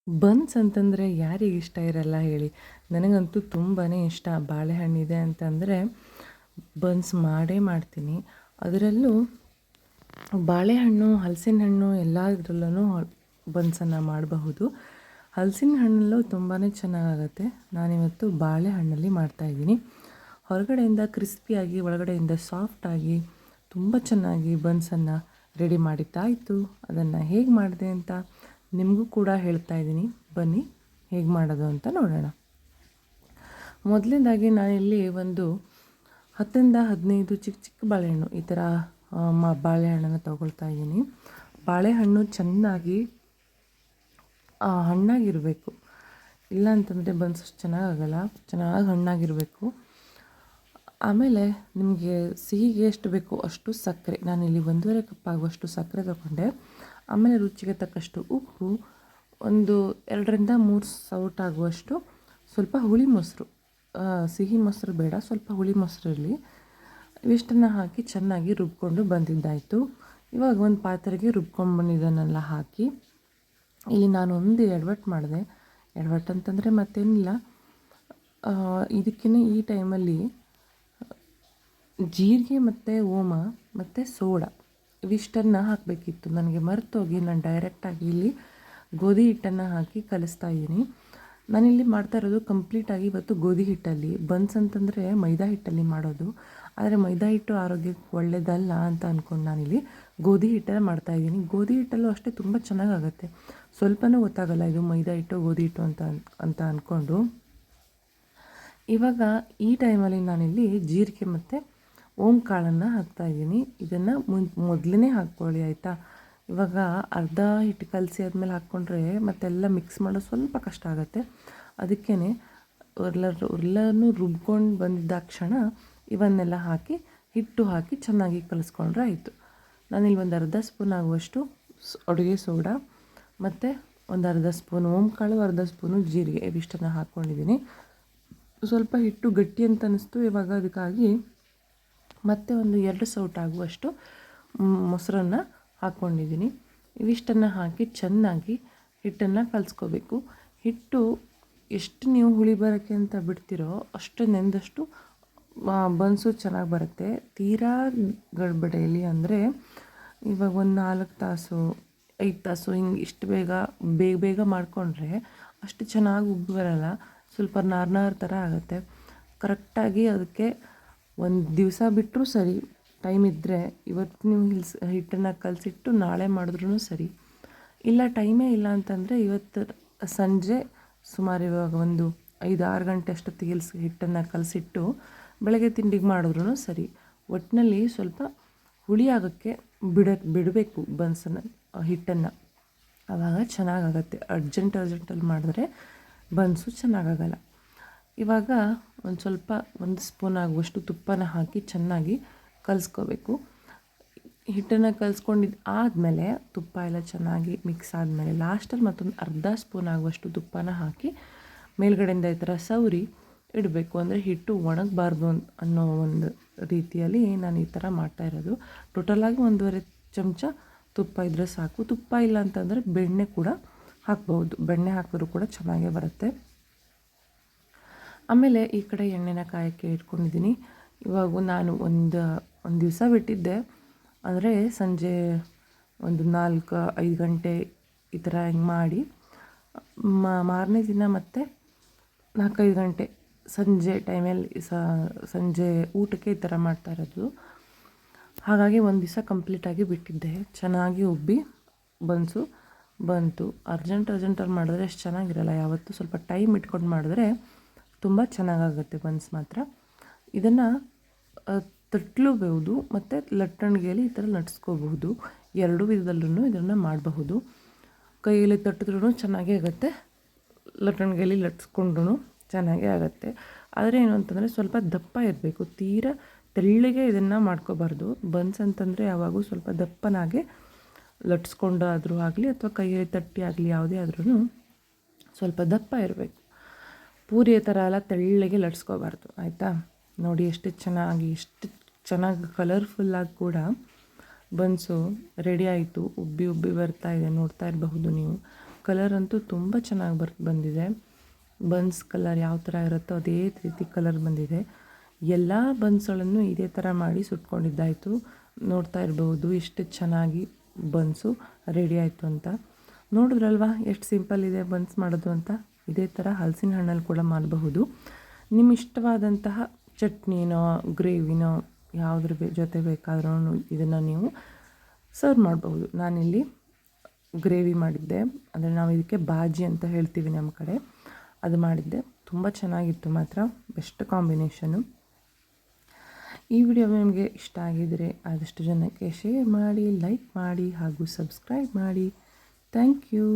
Buns ಅಂತಂದರೆ ಯಾರಿಗೆ ಇಷ್ಟ ಇರಲ್ಲ ಹೇಳಿ. ನನಗಂತೂ ತುಂಬಾ ಇಷ್ಟ. ಬಾಳೆಹಣ್ಣಿದೆ ಅಂತಂದರೆ ಬನ್ಸ್ ಮಾಡೇ ಮಾಡ್ತೀನಿ. ಅದರಲ್ಲೂ ಬಾಳೆಹಣ್ಣು, ಹಲಸಿನ ಹಣ್ಣು ಎಲ್ಲದರಲ್ಲೂ ಬನ್ಸನ್ನು ಮಾಡಬಹುದು. ಹಲಸಿನ ಹಣ್ಣಲ್ಲೂ ತುಂಬಾ ಚೆನ್ನಾಗಾಗತ್ತೆ. ನಾನಿವತ್ತು ಬಾಳೆಹಣ್ಣಲ್ಲಿ ಮಾಡ್ತಾಯಿದ್ದೀನಿ. ಹೊರಗಡೆಯಿಂದ ಕ್ರಿಸ್ಪಿಯಾಗಿ, ಒಳಗಡೆಯಿಂದ ಸಾಫ್ಟಾಗಿ ತುಂಬ ಚೆನ್ನಾಗಿ ಬನ್ಸನ್ನು ರೆಡಿ ಮಾಡಿದ್ದಾಯಿತು. ಅದನ್ನು ಹೇಗೆ ಮಾಡಿದೆ ಅಂತ ನಿಮಗೂ ಕೂಡ ಹೇಳ್ತಾ ಇದ್ದೀನಿ. ಬನ್ನಿ ಹೇಗೆ ಮಾಡೋದು ಅಂತ ನೋಡೋಣ. ಮೊದಲನೇದಾಗಿ ನಾನಿಲ್ಲಿ ಒಂದು 10ರಿಂದ 15 ಚಿಕ್ಕ ಚಿಕ್ಕ ಬಾಳೆಹಣ್ಣು ಈ ಥರ ಬಾಳೆಹಣ್ಣನ್ನು ತೊಗೊಳ್ತಾ ಇದ್ದೀನಿ. ಬಾಳೆಹಣ್ಣು ಚೆನ್ನಾಗಿ ಹಣ್ಣಾಗಿರಬೇಕು, ಇಲ್ಲ ಅಂತಂದರೆ ಬನ್ಸ್ ಅಷ್ಟು ಚೆನ್ನಾಗಾಗಲ್ಲ. ಚೆನ್ನಾಗಿ ಹಣ್ಣಾಗಿರಬೇಕು. ಆಮೇಲೆ ನಿಮಗೆ ಸಿಹಿಗೆ ಎಷ್ಟು ಬೇಕೋ ಅಷ್ಟು ಸಕ್ಕರೆ, ನಾನಿಲ್ಲಿ 1.5 ಕಪ್ ಆಗುವಷ್ಟು ಸಕ್ಕರೆ ತಗೊಂಡೆ. ಆಮೇಲೆ ರುಚಿಗೆ ತಕ್ಕಷ್ಟು ಉಪ್ಪು, ಒಂದು 2ರಿಂದ 3 ಸೌಟ್ ಆಗುವಷ್ಟು ಸ್ವಲ್ಪ ಹುಳಿ ಮೊಸರು, ಸಿಹಿ ಮೊಸರು ಬೇಡ, ಸ್ವಲ್ಪ ಹುಳಿ ಮೊಸರು ಇರಲಿ. ಇವಿಷ್ಟನ್ನು ಹಾಕಿ ಚೆನ್ನಾಗಿ ರುಬ್ಕೊಂಡು ಬಂದಿದ್ದಾಯಿತು. ಇವಾಗ ಒಂದು ಪಾತ್ರೆಗೆ ರುಬ್ಕೊಂಡು ಬಂದಿದ್ದನ್ನೆಲ್ಲ ಹಾಕಿ ಇಲ್ಲಿ ನಾನು ಒಂದು ಎಡವಟ್ಟು ಮಾಡಿದೆ. ಎಡವಟ್ಟು ಅಂತಂದರೆ ಮತ್ತೇನಿಲ್ಲ, ಇದಕ್ಕೇ ಈ ಟೈಮಲ್ಲಿ ಜೀರಿಗೆ ಮತ್ತು ಓಮ ಮತ್ತು ಸೋಡಾ ಇವಿಷ್ಟನ್ನು ಹಾಕಬೇಕಿತ್ತು. ನನಗೆ ಮರೆತೋಗಿ ನಾನು ಡೈರೆಕ್ಟಾಗಿ ಇಲ್ಲಿ ಗೋಧಿ ಹಿಟ್ಟನ್ನು ಹಾಕಿ ಕಲಿಸ್ತಾ ಇದ್ದೀನಿ. ನಾನಿಲ್ಲಿ ಮಾಡ್ತಾ ಇರೋದು ಕಂಪ್ಲೀಟಾಗಿ ಇವತ್ತು ಗೋಧಿ ಹಿಟ್ಟಲ್ಲಿ. ಬನ್ಸ್ ಅಂತಂದರೆ ಮೈದಾ ಹಿಟ್ಟಲ್ಲಿ ಮಾಡೋದು, ಆದರೆ ಮೈದಾ ಹಿಟ್ಟು ಆರೋಗ್ಯಕ್ಕೆ ಒಳ್ಳೆಯದಲ್ಲ ಅಂತ ಅಂದ್ಕೊಂಡು ನಾನಿಲ್ಲಿ ಗೋಧಿ ಹಿಟ್ಟಲ್ಲಿ ಮಾಡ್ತಾಯಿದ್ದೀನಿ. ಗೋಧಿ ಹಿಟ್ಟಲ್ಲೂ ಅಷ್ಟೇ ತುಂಬ ಚೆನ್ನಾಗಾಗುತ್ತೆ. ಸ್ವಲ್ಪನೂ ಗೊತ್ತಾಗಲ್ಲ ಇದು ಮೈದಾ ಹಿಟ್ಟು ಗೋಧಿ ಹಿಟ್ಟು ಅಂತ ಅಂದ್ಕೊಂಡು. ಇವಾಗ ಈ ಟೈಮಲ್ಲಿ ನಾನಿಲ್ಲಿ ಜೀರಿಗೆ ಮತ್ತು ಓಂ ಕಾಳನ್ನು ಹಾಕ್ತಾಯಿದ್ದೀನಿ. ಇದನ್ನು ಮೊದಲೇ ಹಾಕ್ಕೊಳ್ಳಿ ಆಯಿತಾ. ಇವಾಗ ಅರ್ಧ ಹಿಟ್ಟು ಕಲಸಿ ಆದಮೇಲೆ ಹಾಕ್ಕೊಂಡ್ರೆ ಮತ್ತೆಲ್ಲ ಮಿಕ್ಸ್ ಮಾಡೋದು ಸ್ವಲ್ಪ ಕಷ್ಟ ಆಗುತ್ತೆ. ಅದಕ್ಕೇ ಎಲ್ಲನೂ ರುಬ್ಕೊಂಡು ಬಂದಿದ್ದಾಕ್ಷಣ ಇವನ್ನೆಲ್ಲ ಹಾಕಿ ಹಿಟ್ಟು ಹಾಕಿ ಚೆನ್ನಾಗಿ ಕಲಿಸ್ಕೊಂಡ್ರೆ ಆಯಿತು. ನಾನಿಲ್ಲಿ ಒಂದು ಅರ್ಧ ಸ್ಪೂನ್ ಆಗುವಷ್ಟು ಅಡುಗೆ ಸೋಡಾ ಮತ್ತು ಒಂದು ಅರ್ಧ ಸ್ಪೂನು ಓಂ ಕಾಳು, ಅರ್ಧ ಸ್ಪೂನು ಜೀರಿಗೆ ಇವಿಷ್ಟನ್ನು ಹಾಕ್ಕೊಂಡಿದ್ದೀನಿ. ಸ್ವಲ್ಪ ಹಿಟ್ಟು ಗಟ್ಟಿ ಅಂತ ಅನ್ನಿಸ್ತು. ಇವಾಗ ಅದಕ್ಕಾಗಿ ಮತ್ತು ಒಂದು 2 ಸೌಟ್ ಆಗುವಷ್ಟು ಮೊಸರನ್ನು ಹಾಕ್ಕೊಂಡಿದ್ದೀನಿ. ಇವಿಷ್ಟನ್ನು ಹಾಕಿ ಚೆನ್ನಾಗಿ ಹಿಟ್ಟನ್ನು ಕಲಿಸ್ಕೋಬೇಕು. ಹಿಟ್ಟು ಎಷ್ಟು ನೀವು ಹುಳಿ ಬರೋಕ್ಕೆ ಅಂತ ಬಿಡ್ತೀರೋ ಅಷ್ಟು ನೆಂದಷ್ಟು ಬನ್ಸು ಚೆನ್ನಾಗಿ ಬರುತ್ತೆ. ತೀರಾ ಗಡ್ಬಡಿಯಲ್ಲಿ ಅಂದರೆ ಇವಾಗ ಒಂದು 4 ತಾಸು 5 ತಾಸು ಹಿಂಗೆ ಇಷ್ಟು ಬೇಗ ಬೇಗ ಮಾಡಿಕೊಂಡ್ರೆ ಅಷ್ಟು ಚೆನ್ನಾಗಿ ಉಬ್ಬಿ ಬರೋಲ್ಲ, ಸ್ವಲ್ಪ ನಾರು ಥರ ಆಗುತ್ತೆ. ಕರೆಕ್ಟಾಗಿ ಅದಕ್ಕೆ ಒಂದು ದಿವಸ ಬಿಟ್ಟರೂ ಸರಿ, ಟೈಮ್ ಇದ್ದರೆ ಇವತ್ತು ನೀವು ಹಿಟ್ಟನ್ನು ಕಲಸಿಟ್ಟು ನಾಳೆ ಮಾಡಿದ್ರೂ ಸರಿ, ಇಲ್ಲ ಟೈಮೇ ಇಲ್ಲ ಅಂತಂದರೆ ಇವತ್ತು ಸಂಜೆ ಸುಮಾರು ಇವಾಗ ಒಂದು 5-6 ಗಂಟೆ ಅಷ್ಟೊತ್ತಿಗೆ ಹಿಟ್ಟನ್ನು ಕಲಸಿಟ್ಟು ಬೆಳಗ್ಗೆ ತಿಂಡಿಗೆ ಮಾಡಿದ್ರೂ ಸರಿ. ಒಟ್ಟಿನಲ್ಲಿ ಸ್ವಲ್ಪ ಹುಳಿ ಆಗೋಕ್ಕೆ ಬಿಡಬೇಕು ಬನ್ಸನ್ನು, ಹಿಟ್ಟನ್ನು. ಆವಾಗ ಚೆನ್ನಾಗಾಗತ್ತೆ. ಅರ್ಜೆಂಟಲ್ಲಿ ಮಾಡಿದ್ರೆ ಬನ್ಸು ಚೆನ್ನಾಗಾಗಲ್ಲ. ಇವಾಗ ಒಂದು ಸ್ವಲ್ಪ 1 ಸ್ಪೂನ್ ಆಗುವಷ್ಟು ತುಪ್ಪನ ಹಾಕಿ ಚೆನ್ನಾಗಿ ಕಲಿಸ್ಕೋಬೇಕು. ಹಿಟ್ಟನ್ನು ಕಲಿಸ್ಕೊಂಡಿದ್ದು ಆದಮೇಲೆ ತುಪ್ಪ ಎಲ್ಲ ಚೆನ್ನಾಗಿ ಮಿಕ್ಸ್ ಆದಮೇಲೆ ಲಾಸ್ಟಲ್ಲಿ ಮತ್ತೊಂದು ಅರ್ಧ ಸ್ಪೂನ್ ಆಗುವಷ್ಟು ತುಪ್ಪನ ಹಾಕಿ ಮೇಲ್ಗಡೆಯಿಂದ ಈ ಥರ ಸವರಿ ಇಡಬೇಕು. ಅಂದರೆ ಹಿಟ್ಟು ಒಣಗಬಾರ್ದು ಅನ್ನೋ ಒಂದು ರೀತಿಯಲ್ಲಿ ನಾನು ಈ ಥರ ಮಾಡ್ತಾಯಿರೋದು. ಟೋಟಲಾಗಿ 1.5 ಚಮಚ ತುಪ್ಪ ಇದ್ದರೆ ಸಾಕು. ತುಪ್ಪ ಇಲ್ಲ ಅಂತಂದರೆ ಬೆಣ್ಣೆ ಕೂಡ ಹಾಕ್ಬೋದು. ಬೆಣ್ಣೆ ಹಾಕಿದ್ರೂ ಕೂಡ ಚೆನ್ನಾಗೇ ಬರುತ್ತೆ. ಆಮೇಲೆ ಈ ಕಡೆ ಎಣ್ಣೆನ ಕಾಯೋಕ್ಕೆ ಇಟ್ಕೊಂಡಿದ್ದೀನಿ. ಇವಾಗ ನಾನು ಒಂದು ದಿವಸ ಬಿಟ್ಟಿದ್ದೆ, ಅಂದರೆ ಸಂಜೆ ಒಂದು 4-5 ಗಂಟೆ ಈ ಥರ ಹಿಂಗೆ ಮಾಡಿ ಮಾರನೇ ದಿನ ಮತ್ತೆ 4-5 ಗಂಟೆ ಸಂಜೆ ಟೈಮಲ್ಲಿ ಸಂಜೆ ಊಟಕ್ಕೆ ಈ ಥರ ಮಾಡ್ತಾಯಿರೋದು. ಹಾಗಾಗಿ ಒಂದು ದಿವಸ ಕಂಪ್ಲೀಟಾಗಿ ಬಿಟ್ಟಿದ್ದೆ. ಚೆನ್ನಾಗಿ ಉಬ್ಬಿ ಬನ್ಸು ಬಂತು. ಅರ್ಜೆಂಟಲ್ಲಿ ಮಾಡಿದ್ರೆ ಅಷ್ಟು ಚೆನ್ನಾಗಿರಲ್ಲ. ಯಾವತ್ತೂ ಸ್ವಲ್ಪ ಟೈಮ್ ಇಟ್ಕೊಂಡು ಮಾಡಿದ್ರೆ ತುಂಬ ಚೆನ್ನಾಗಾಗುತ್ತೆ ಬನ್ಸ್ ಮಾತ್ರ. ಇದನ್ನು ತಟ್ಟಲೂಬಹುದು ಮತ್ತು ಲಟ್ಟಣಿಗೆಯಲ್ಲಿ ಈ ಥರ ಲಟ್ಸ್ಕೋಬಹುದು. ಎರಡೂ ವಿಧದಲ್ಲೂ ಇದನ್ನು ಮಾಡಬಹುದು. ಕೈಯಲ್ಲಿ ತಟ್ಟಿದ್ರೂ ಚೆನ್ನಾಗೇ ಆಗುತ್ತೆ, ಲಟ್ಟಣಿಗೆಯಲ್ಲಿ ಲಟ್ಸ್ಕೊಂಡ್ರೂ ಚೆನ್ನಾಗೇ ಆಗುತ್ತೆ. ಆದರೆ ಏನು ಅಂತಂದರೆ ಸ್ವಲ್ಪ ದಪ್ಪ ಇರಬೇಕು, ತೀರಾ ತೆಳ್ಳಗೆ ಇದನ್ನು ಮಾಡ್ಕೋಬಾರ್ದು. ಬನ್ಸ್ ಅಂತಂದರೆ ಯಾವಾಗೂ ಸ್ವಲ್ಪ ದಪ್ಪನಾಗೆ ಲಟ್ಸ್ಕೊಂಡಾದರೂ ಆಗಲಿ ಅಥವಾ ಕೈಯಲ್ಲಿ ತಟ್ಟಿ ಆಗಲಿ ಯಾವುದೇ ಆದ್ರೂ ಸ್ವಲ್ಪ ದಪ್ಪ ಇರಬೇಕು. ಪೂರಿಯ ಥರ ಎಲ್ಲ ತೆಳ್ಳಗೆ ಲಟ್ಸ್ಕೋಬಾರ್ದು ಆಯಿತಾ. ನೋಡಿ ಎಷ್ಟು ಚೆನ್ನಾಗಿ ಕಲರ್ಫುಲ್ಲಾಗಿ ಕೂಡ ಬನ್ಸು ರೆಡಿ ಆಯಿತು. ಉಬ್ಬಿ ಬರ್ತಾಯಿದೆ, ನೋಡ್ತಾ ಇರಬಹುದು ನೀವು. ಕಲರ್ ಅಂತೂ ತುಂಬ ಚೆನ್ನಾಗಿ ಬಂದಿದೆ. ಬನ್ಸ್ ಕಲರ್ ಯಾವ ಥರ ಇರುತ್ತೋ ಅದೇ ರೀತಿ ಕಲರ್ ಬಂದಿದೆ. ಎಲ್ಲ ಬನ್ಸ್ಗಳನ್ನು ಇದೇ ಥರ ಮಾಡಿ ಸುಟ್ಕೊಂಡಿದ್ದಾಯಿತು. ನೋಡ್ತಾ ಇರ್ಬೋದು ಎಷ್ಟು ಚೆನ್ನಾಗಿ ಬನ್ಸು ರೆಡಿ ಆಯಿತು ಅಂತ. ನೋಡಿದ್ರಲ್ವಾ ಎಷ್ಟು ಸಿಂಪಲ್ ಇದೆ ಬನ್ಸ್ ಮಾಡೋದು ಅಂತ. ಇದೇ ಥರ ಹಲಸಿನ ಹಣ್ಣಲ್ಲಿ ಕೂಡ ಮಾಡಬಹುದು. ನಿಮ್ಮ ಇಷ್ಟವಾದಂತಹ ಚಟ್ನಿನೋ ಗ್ರೇವಿನೋ ಯಾವುದ್ರ ಜೊತೆ ಬೇಕಾದ್ರೂ ಇದನ್ನು ನೀವು ಸರ್ವ್ ಮಾಡಬಹುದು. ನಾನಿಲ್ಲಿ ಗ್ರೇವಿ ಮಾಡಿದ್ದೆ, ಅಂದರೆ ನಾವು ಇದಕ್ಕೆ ಬಾಜಿ ಅಂತ ಹೇಳ್ತೀವಿ ನಮ್ಮ ಕಡೆ, ಅದು ಮಾಡಿದ್ದೆ. ತುಂಬ ಚೆನ್ನಾಗಿತ್ತು ಮಾತ್ರ, ಬೆಸ್ಟ್ ಕಾಂಬಿನೇಷನು. ಈ ವಿಡಿಯೋ ನಿಮಗೆ ಇಷ್ಟ ಆಗಿದರೆ ಆದಷ್ಟು ಜನಕ್ಕೆ ಶೇರ್ ಮಾಡಿ, ಲೈಕ್ ಮಾಡಿ ಹಾಗೂ ಸಬ್ಸ್ಕ್ರೈಬ್ ಮಾಡಿ. Thank you.